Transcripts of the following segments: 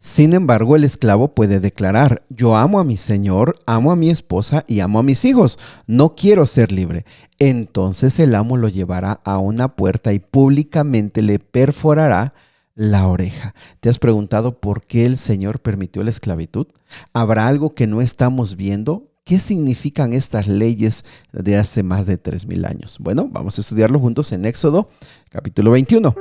Sin embargo, el esclavo puede declarar: yo amo a mi señor, amo a mi esposa y amo a mis hijos, no quiero ser libre. Entonces el amo lo llevará a una puerta y públicamente le perforará la oreja. ¿Te has preguntado por qué el Señor permitió la esclavitud? ¿Habrá algo que no estamos viendo? ¿Qué significan estas leyes de hace más de 3000 años? Bueno, vamos a estudiarlo juntos en Éxodo capítulo 21.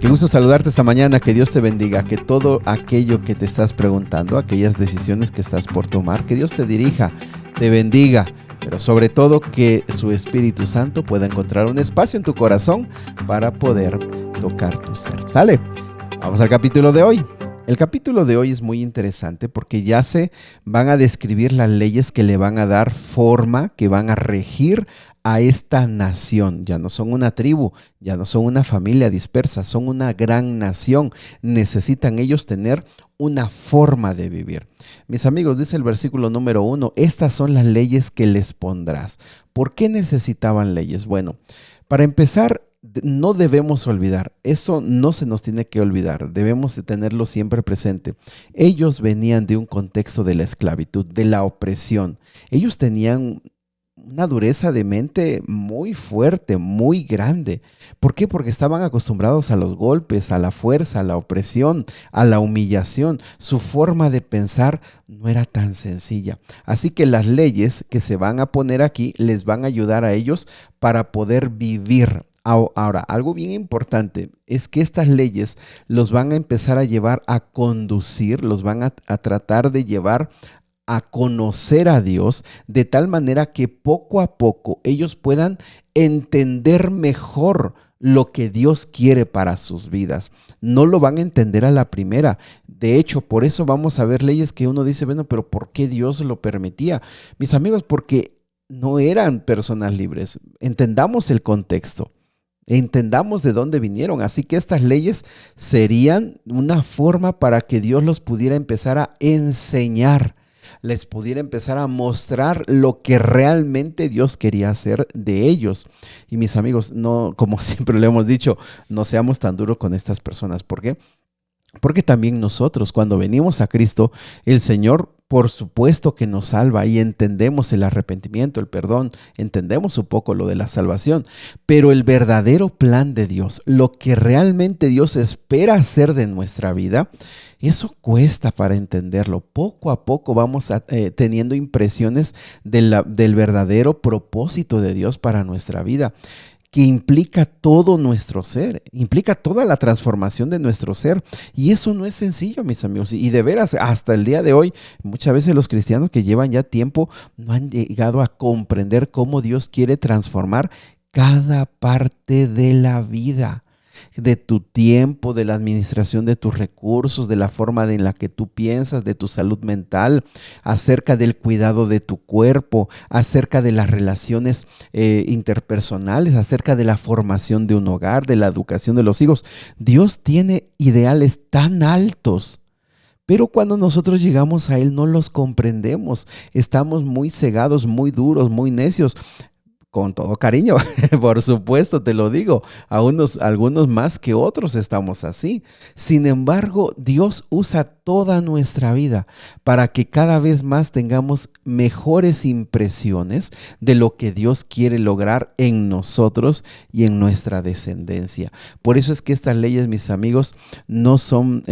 Qué gusto saludarte esta mañana, que Dios te bendiga, que todo aquello que te estás preguntando, aquellas decisiones que estás por tomar, que Dios te dirija, te bendiga, pero sobre todo que su Espíritu Santo pueda encontrar un espacio en tu corazón para poder tocar tu ser. ¿Sale? Vamos al capítulo de hoy. El capítulo de hoy es muy interesante porque ya se van a describir las leyes que le van a dar forma, que van a regir a esta nación. Ya no son una tribu, ya no son una familia dispersa, son una gran nación. Necesitan ellos tener una forma de vivir. Mis amigos, dice el versículo número 1, estas son las leyes que les pondrás. ¿Por qué necesitaban leyes? Bueno, para empezar, no debemos olvidar, eso no se nos tiene que olvidar, debemos de tenerlo siempre presente. Ellos venían de un contexto de la esclavitud, de la opresión. Ellos tenían una dureza de mente muy fuerte, muy grande. ¿Por qué? Porque estaban acostumbrados a los golpes, a la fuerza, a la opresión, a la humillación. Su forma de pensar no era tan sencilla. Así que las leyes que se van a poner aquí les van a ayudar a ellos para poder vivir. Ahora, algo bien importante es que estas leyes los van a empezar a llevar a conducir, los van a tratar de llevar a conocer a Dios de tal manera que poco a poco ellos puedan entender mejor lo que Dios quiere para sus vidas. No lo van a entender a la primera. De hecho, por eso vamos a ver leyes que uno dice, bueno, pero ¿por qué Dios lo permitía? Mis amigos, porque no eran personas libres. Entendamos el contexto. Entendamos de dónde vinieron. Así que estas leyes serían una forma para que Dios los pudiera empezar a enseñar, les pudiera empezar a mostrar lo que realmente Dios quería hacer de ellos. Y mis amigos, no, como siempre le hemos dicho, no seamos tan duros con estas personas. ¿Por qué? Porque también nosotros, cuando venimos a Cristo, el Señor, por supuesto que nos salva y entendemos el arrepentimiento, el perdón, entendemos un poco lo de la salvación, pero el verdadero plan de Dios, lo que realmente Dios espera hacer de nuestra vida, eso cuesta para entenderlo. Poco a poco vamos teniendo impresiones del verdadero propósito de Dios para nuestra vida, que implica todo nuestro ser, implica toda la transformación de nuestro ser. Y eso no es sencillo, mis amigos. Y de veras, hasta el día de hoy, muchas veces los cristianos que llevan ya tiempo no han llegado a comprender cómo Dios quiere transformar cada parte de la vida, de tu tiempo, de la administración de tus recursos, de la forma en la que tú piensas, de tu salud mental, acerca del cuidado de tu cuerpo, acerca de las relaciones interpersonales, acerca de la formación de un hogar, de la educación de los hijos. Dios tiene ideales tan altos, pero cuando nosotros llegamos a Él no los comprendemos. Estamos muy cegados, muy duros, muy necios. Con todo cariño, por supuesto, te lo digo, algunos más que otros estamos así. Sin embargo, Dios usa toda nuestra vida para que cada vez más tengamos mejores impresiones de lo que Dios quiere lograr en nosotros y en nuestra descendencia. Por eso es que estas leyes, mis amigos, no son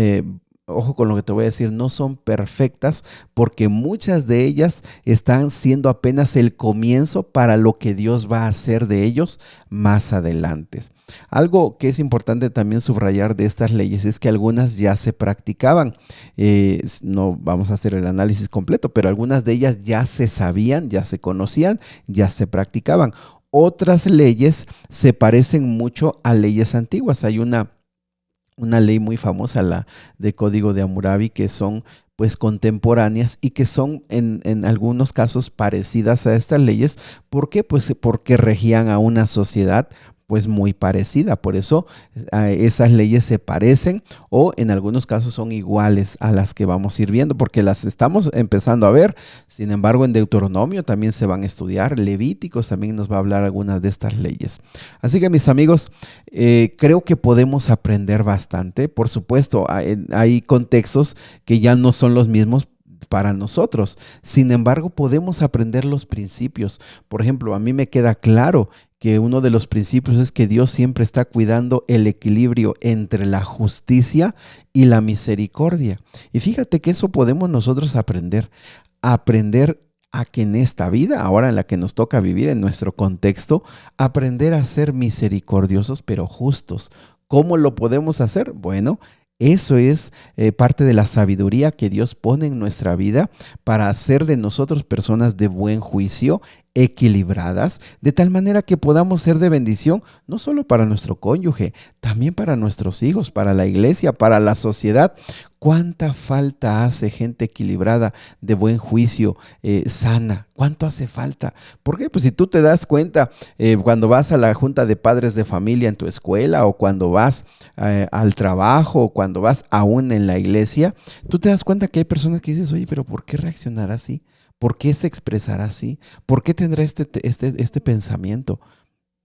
ojo con lo que te voy a decir, no son perfectas, porque muchas de ellas están siendo apenas el comienzo para lo que Dios va a hacer de ellos más adelante. Algo que es importante también subrayar de estas leyes es que algunas ya se practicaban. No vamos a hacer el análisis completo, pero algunas de ellas ya se sabían, ya se conocían, ya se practicaban. Otras leyes se parecen mucho a leyes antiguas. Hay una ley muy famosa, la de Código de Hammurabi, que son pues contemporáneas y que son en algunos casos parecidas a estas leyes. ¿Por qué? Pues porque regían a una sociedad pues muy parecida. Por eso esas leyes se parecen o en algunos casos son iguales a las que vamos a ir viendo, porque las estamos empezando a ver. Sin embargo, en Deuteronomio también se van a estudiar, Levíticos también nos va a hablar algunas de estas leyes. Así que mis amigos, creo que podemos aprender bastante. Por supuesto, hay contextos que ya no son los mismos para nosotros. Sin embargo, podemos aprender los principios. Por ejemplo, a mí me queda claro que uno de los principios es que Dios siempre está cuidando el equilibrio entre la justicia y la misericordia. Y fíjate que eso podemos nosotros aprender a que en esta vida, ahora en la que nos toca vivir en nuestro contexto, aprender a ser misericordiosos pero justos. ¿Cómo lo podemos hacer? Bueno, eso es parte de la sabiduría que Dios pone en nuestra vida para hacer de nosotros personas de buen juicio, equilibradas, de tal manera que podamos ser de bendición, no solo para nuestro cónyuge, también para nuestros hijos, para la iglesia, para la sociedad. ¿Cuánta falta hace gente equilibrada, de buen juicio, sana? ¿Cuánto hace falta? ¿Por qué? Pues si tú te das cuenta, cuando vas a la junta de padres de familia en tu escuela o cuando vas al trabajo o cuando vas aún en la iglesia, tú te das cuenta que hay personas que dices, oye, pero ¿por qué reaccionar así? ¿Por qué se expresará así? ¿Por qué tendrá este pensamiento?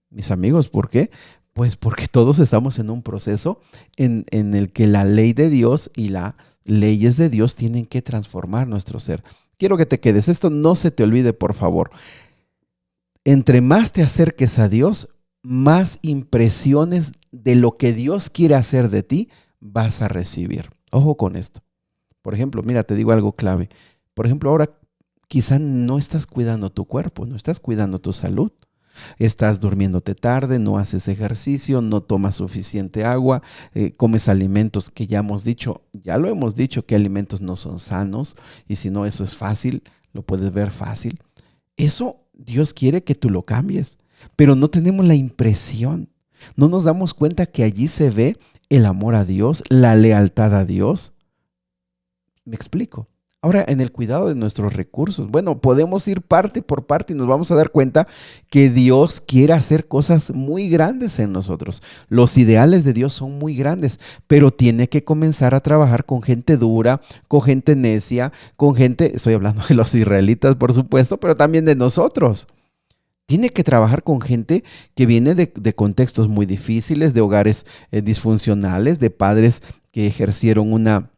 Mis amigos, ¿por qué? Pues porque todos estamos en un proceso en el que la ley de Dios y las leyes de Dios tienen que transformar nuestro ser. Quiero que te quedes, esto no se te olvide, por favor. Entre más te acerques a Dios, más impresiones de lo que Dios quiere hacer de ti vas a recibir. Ojo con esto. Por ejemplo, mira, te digo algo clave. Por ejemplo, ahora quizá no estás cuidando tu cuerpo, no estás cuidando tu salud. Estás durmiéndote tarde, no haces ejercicio, no tomas suficiente agua, comes alimentos que ya lo hemos dicho que alimentos no son sanos, y si no, eso es fácil, lo puedes ver fácil. Eso Dios quiere que tú lo cambies, pero no tenemos la impresión, no nos damos cuenta que allí se ve el amor a Dios, la lealtad a Dios. ¿Me explico? Ahora, en el cuidado de nuestros recursos, bueno, podemos ir parte por parte y nos vamos a dar cuenta que Dios quiere hacer cosas muy grandes en nosotros. Los ideales de Dios son muy grandes, pero tiene que comenzar a trabajar con gente dura, con gente necia, con gente, estoy hablando de los israelitas, por supuesto, pero también de nosotros. Tiene que trabajar con gente que viene de contextos muy difíciles, de hogares disfuncionales, de padres que ejercieron una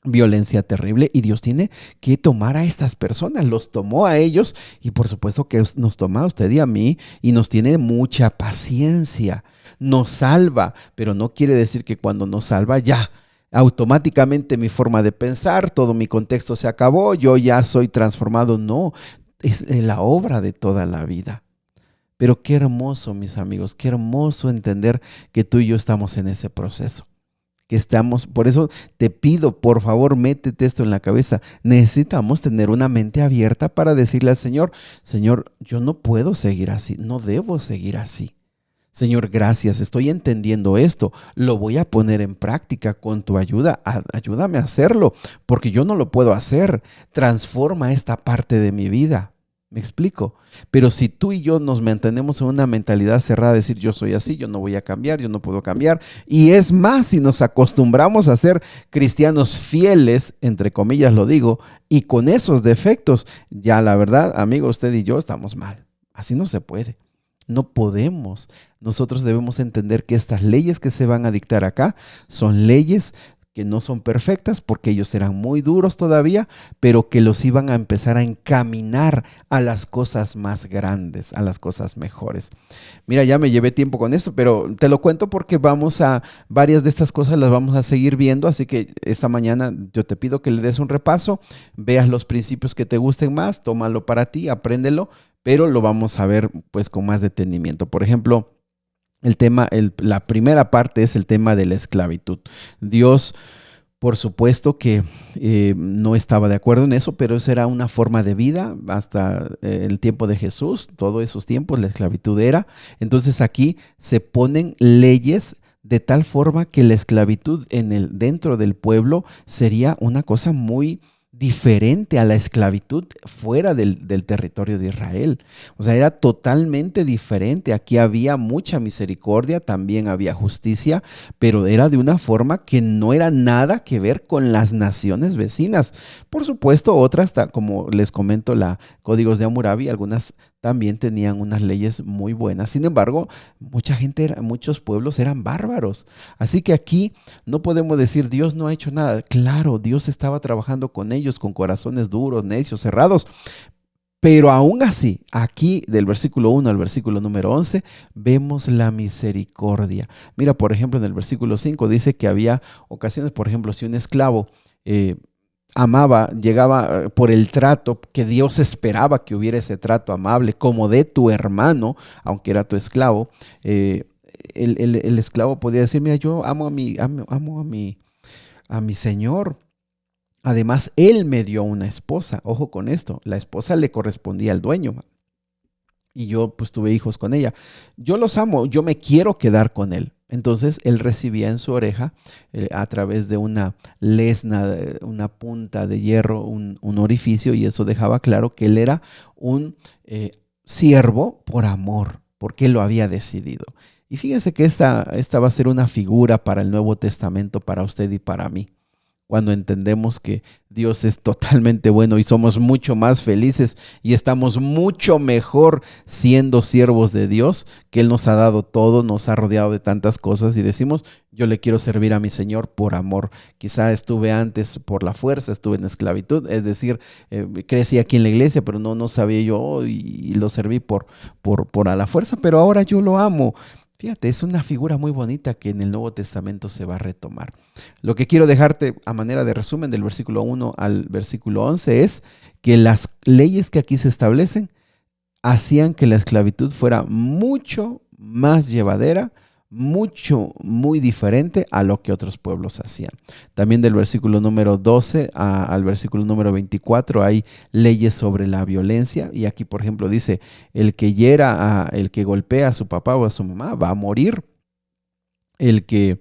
violencia terrible, y Dios tiene que tomar a estas personas, los tomó a ellos y por supuesto que nos toma a usted y a mí y nos tiene mucha paciencia, nos salva, pero no quiere decir que cuando nos salva ya automáticamente mi forma de pensar, todo mi contexto se acabó, yo ya soy transformado. No, es la obra de toda la vida. Pero qué hermoso, mis amigos, qué hermoso entender que tú y yo estamos en ese proceso. Por eso te pido, por favor, métete esto en la cabeza. Necesitamos tener una mente abierta para decirle al Señor, Señor, yo no puedo seguir así, no debo seguir así. Señor, gracias, estoy entendiendo esto, lo voy a poner en práctica con tu ayuda. Ayúdame a hacerlo, porque yo no lo puedo hacer. Transforma esta parte de mi vida. ¿Me explico? Pero si tú y yo nos mantenemos en una mentalidad cerrada, decir yo soy así, yo no voy a cambiar, yo no puedo cambiar. Y es más, si nos acostumbramos a ser cristianos fieles, entre comillas lo digo, y con esos defectos, ya la verdad, amigo, usted y yo estamos mal. Así no se puede. No podemos. Nosotros debemos entender que estas leyes que se van a dictar acá son leyes que no son perfectas porque ellos eran muy duros todavía, pero que los iban a empezar a encaminar a las cosas más grandes, a las cosas mejores. Mira, ya me llevé tiempo con esto, pero te lo cuento porque varias de estas cosas las vamos a seguir viendo, así que esta mañana yo te pido que le des un repaso, veas los principios que te gusten más, tómalo para ti, apréndelo, pero lo vamos a ver pues con más detenimiento. Por ejemplo, la primera parte es el tema de la esclavitud. Dios, por supuesto que no estaba de acuerdo en eso, pero eso era una forma de vida hasta el tiempo de Jesús. Todos esos tiempos la esclavitud era. Entonces aquí se ponen leyes de tal forma que la esclavitud dentro del pueblo sería una cosa muy diferente a la esclavitud fuera del territorio de Israel. O sea, era totalmente diferente. Aquí había mucha misericordia, también había justicia, pero era de una forma que no era nada que ver con las naciones vecinas. Por supuesto, otras, como les comento, la Códigos de Hammurabi, algunas también tenían unas leyes muy buenas. Sin embargo, mucha gente, muchos pueblos eran bárbaros. Así que aquí no podemos decir Dios no ha hecho nada. Claro, Dios estaba trabajando con ellos, con corazones duros, necios, cerrados. Pero aún así, aquí del versículo 1 al versículo número 11, vemos la misericordia. Mira, por ejemplo, en el versículo 5 dice que había ocasiones, por ejemplo, si un esclavo amaba, llegaba por el trato, que Dios esperaba que hubiera ese trato amable, como de tu hermano, aunque era tu esclavo, el esclavo podía decir, mira, yo amo a mi señor. Además, él me dio una esposa. Ojo con esto, la esposa le correspondía al dueño. Y yo pues tuve hijos con ella. Yo los amo, yo me quiero quedar con él. Entonces él recibía en su oreja, a través de una lesna, una punta de hierro, un orificio, y eso dejaba claro que él era un siervo por amor, porque él lo había decidido. Y fíjense que esta va a ser una figura para el Nuevo Testamento, para usted y para mí. Cuando entendemos que Dios es totalmente bueno y somos mucho más felices y estamos mucho mejor siendo siervos de Dios, que Él nos ha dado todo, nos ha rodeado de tantas cosas y decimos, yo le quiero servir a mi Señor por amor. Quizá estuve antes por la fuerza, estuve en esclavitud, es decir, crecí aquí en la iglesia, pero no sabía yo y lo serví por a la fuerza, pero ahora yo lo amo. Fíjate, es una figura muy bonita que en el Nuevo Testamento se va a retomar. Lo que quiero dejarte a manera de resumen del versículo 1 al versículo 11 es que las leyes que aquí se establecen hacían que la esclavitud fuera mucho más llevadera, muy diferente a lo que otros pueblos hacían. También del versículo número 12 al versículo número 24 hay leyes sobre la violencia, y aquí por ejemplo dice, el que hiera, el que golpea a su papá o a su mamá va a morir. El que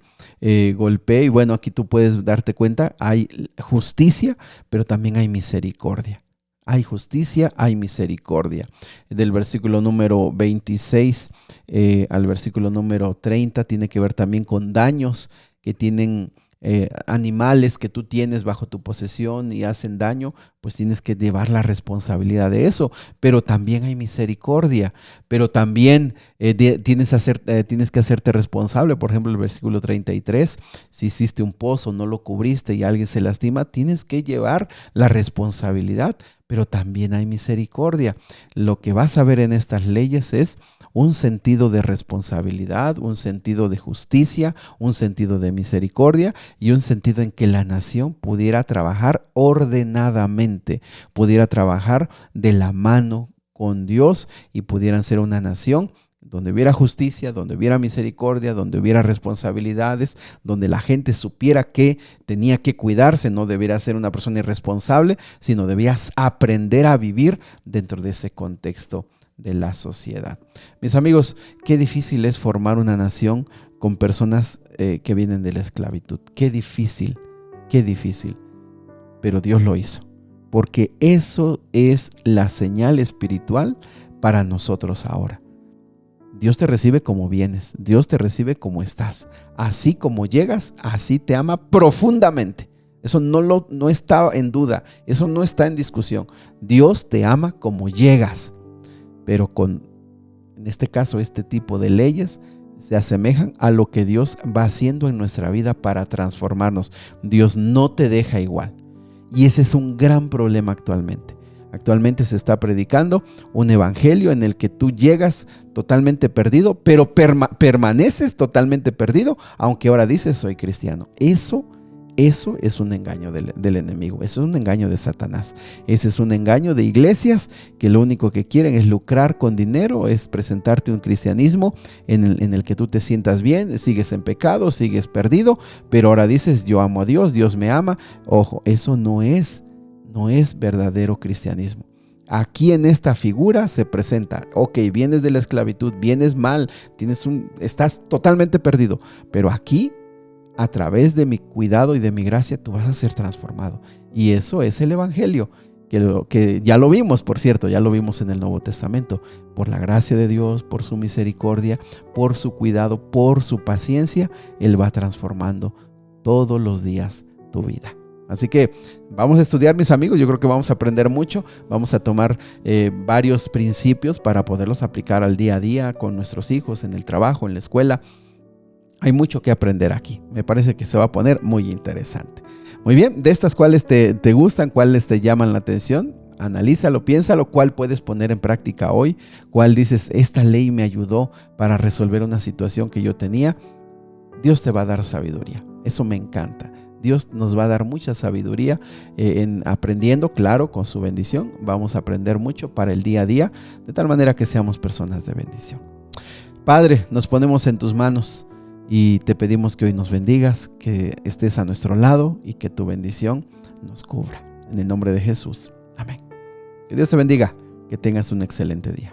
golpee, y bueno, aquí tú puedes darte cuenta, hay justicia, pero también hay misericordia. Hay justicia, hay misericordia. Del versículo número 26 al versículo número 30 tiene que ver también con daños que tienen animales que tú tienes bajo tu posesión y hacen daño, pues tienes que llevar la responsabilidad de eso. Pero también hay misericordia, pero también tienes que hacerte responsable. Por ejemplo, el versículo 33, si hiciste un pozo, no lo cubriste y alguien se lastima, tienes que llevar la responsabilidad. Pero también hay misericordia. Lo que vas a ver en estas leyes es un sentido de responsabilidad, un sentido de justicia, un sentido de misericordia y un sentido en que la nación pudiera trabajar ordenadamente, pudiera trabajar de la mano con Dios y pudieran ser una nación donde hubiera justicia, donde hubiera misericordia, donde hubiera responsabilidades, donde la gente supiera que tenía que cuidarse, no debiera ser una persona irresponsable, sino debías aprender a vivir dentro de ese contexto de la sociedad. Mis amigos, qué difícil es formar una nación con personas que vienen de la esclavitud. Qué difícil, pero Dios lo hizo, porque eso es la señal espiritual para nosotros ahora. Dios te recibe como vienes, Dios te recibe como estás. Así como llegas, así te ama profundamente. Eso no está en duda, eso no está en discusión. Dios te ama como llegas, pero en este caso, este tipo de leyes se asemejan a lo que Dios va haciendo en nuestra vida para transformarnos. Dios no te deja igual. Y ese es un gran problema actualmente. Actualmente se está predicando un evangelio en el que tú llegas totalmente perdido, pero permaneces totalmente perdido, aunque ahora dices soy cristiano. Eso es un engaño del enemigo, eso es un engaño de Satanás. Ese es un engaño de iglesias que lo único que quieren es lucrar con dinero, es presentarte un cristianismo en el que tú te sientas bien, sigues en pecado, sigues perdido, pero ahora dices yo amo a Dios, Dios me ama. Ojo, eso no es verdadero cristianismo. Aquí en esta figura se presenta, ok, vienes de la esclavitud, vienes mal, estás totalmente perdido, pero aquí a través de mi cuidado y de mi gracia, tú vas a ser transformado. Y eso es el Evangelio, que ya lo vimos, por cierto, ya lo vimos en el Nuevo Testamento. Por la gracia de Dios, por su misericordia, por su cuidado, por su paciencia, Él va transformando todos los días tu vida. Así que vamos a estudiar, mis amigos. Yo creo que vamos a aprender mucho. Vamos a tomar varios principios para poderlos aplicar al día a día con nuestros hijos, en el trabajo, en la escuela. Hay mucho que aprender aquí. Me parece que se va a poner muy interesante. Muy bien, de estas, ¿cuáles te gustan? ¿Cuáles te llaman la atención? Analízalo, piénsalo, cuál puedes poner en práctica hoy, cuál dices, esta ley me ayudó para resolver una situación que yo tenía. Dios te va a dar sabiduría, eso me encanta. Dios nos va a dar mucha sabiduría en aprendiendo, claro, con su bendición. Vamos a aprender mucho para el día a día, de tal manera que seamos personas de bendición. Padre, nos ponemos en tus manos y te pedimos que hoy nos bendigas, que estés a nuestro lado y que tu bendición nos cubra. En el nombre de Jesús. Amén. Que Dios te bendiga, que tengas un excelente día.